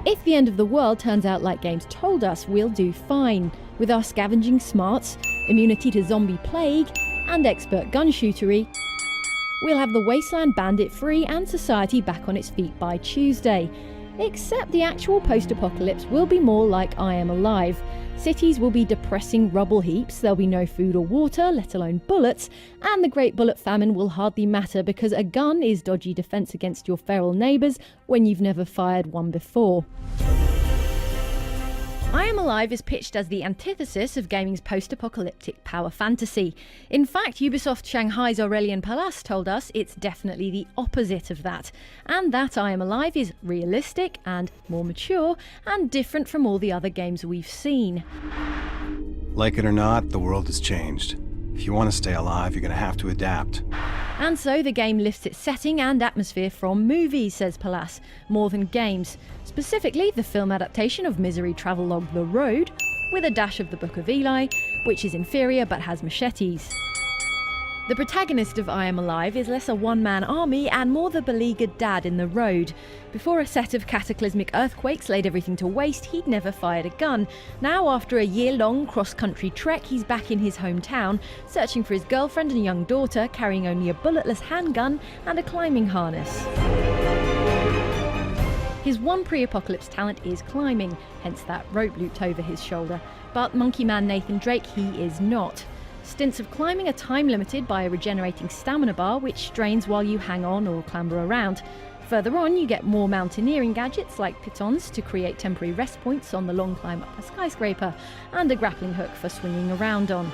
If the end of the world turns out like games told us, we'll do fine. With our scavenging smarts, immunity to zombie plague, and expert gun shootery, we'll have the wasteland bandit free and society back on its feet by Tuesday. Except the actual post-apocalypse will be more like I Am Alive. Cities will be depressing rubble heaps, there'll be no food or water, let alone bullets, and the Great Bullet Famine will hardly matter because a gun is dodgy defense against your feral neighbours when you've never fired one before. I Am Alive is pitched as the antithesis of gaming's post-apocalyptic power fantasy. In fact, Ubisoft Shanghai's Aurélien Pallas told us it's definitely the opposite of that, and that I Am Alive is realistic and more mature and different from all the other games we've seen. Like it or not, the world has changed. If you want to stay alive, you're going to have to adapt. And so the game lifts its setting and atmosphere from movies, says Pallas, more than games. Specifically, the film adaptation of misery travelogue The Road, with a dash of the Book of Eli, which is inferior but has machetes. The protagonist of I Am Alive is less a one-man army and more the beleaguered dad in The Road. Before a set of cataclysmic earthquakes laid everything to waste, he'd never fired a gun. Now, after a year-long cross-country trek, he's back in his hometown, searching for his girlfriend and young daughter, carrying only a bulletless handgun and a climbing harness. His one pre-apocalypse talent is climbing, hence that rope looped over his shoulder. But Monkey Man Nathan Drake, he is not. Stints of climbing are time limited by a regenerating stamina bar which strains while you hang on or clamber around. Further on, you get more mountaineering gadgets like pitons to create temporary rest points on the long climb up a skyscraper, and a grappling hook for swinging around on.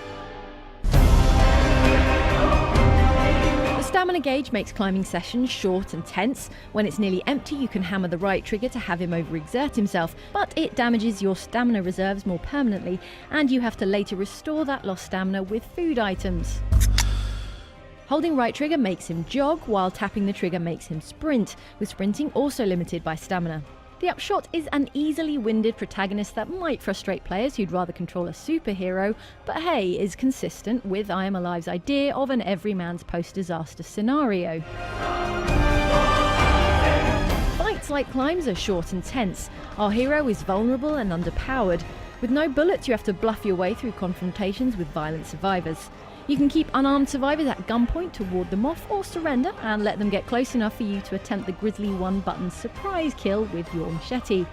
The stamina gauge makes climbing sessions short and tense. When it's nearly empty, you can hammer the right trigger to have him overexert himself, but it damages your stamina reserves more permanently, and you have to later restore that lost stamina with food items. Holding right trigger makes him jog, while tapping the trigger makes him sprint, with sprinting also limited by stamina. The upshot is an easily winded protagonist that might frustrate players who'd rather control a superhero, but hey, is consistent with I Am Alive's idea of an everyman's post-disaster scenario. Fights like climbs are short and tense. Our hero is vulnerable and underpowered. With no bullets, you have to bluff your way through confrontations with violent survivors. You can keep unarmed survivors at gunpoint to ward them off, or surrender and let them get close enough for you to attempt the grisly one-button surprise kill with your machete.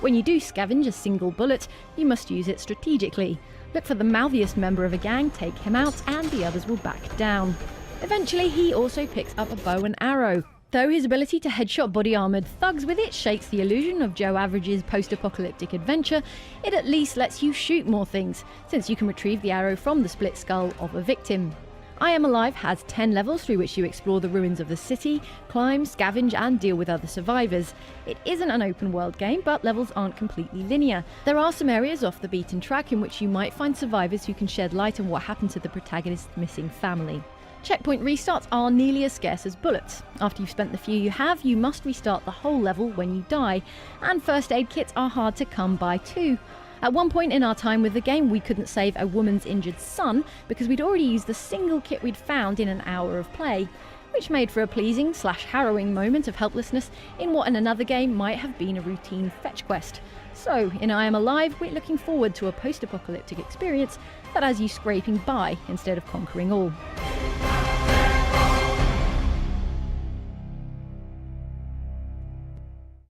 When you do scavenge a single bullet, you must use it strategically. Look for the mouthiest member of a gang, take him out, and the others will back down. Eventually, he also picks up a bow and arrow. Though his ability to headshot body-armoured thugs with it shakes the illusion of Joe Average's post-apocalyptic adventure, it at least lets you shoot more things, since you can retrieve the arrow from the split skull of a victim. I Am Alive has 10 levels through which you explore the ruins of the city, climb, scavenge and deal with other survivors. It isn't an open world game, but levels aren't completely linear. There are some areas off the beaten track in which you might find survivors who can shed light on what happened to the protagonist's missing family. Checkpoint restarts are nearly as scarce as bullets. After you've spent the few you have, you must restart the whole level when you die, and first aid kits are hard to come by too. At one point in our time with the game, we couldn't save a woman's injured son because we'd already used the single kit we'd found in an hour of play, which made for a pleasing/harrowing moment of helplessness in what in another game might have been a routine fetch quest. So, in I Am Alive, we're looking forward to a post-apocalyptic experience that has you scraping by instead of conquering all.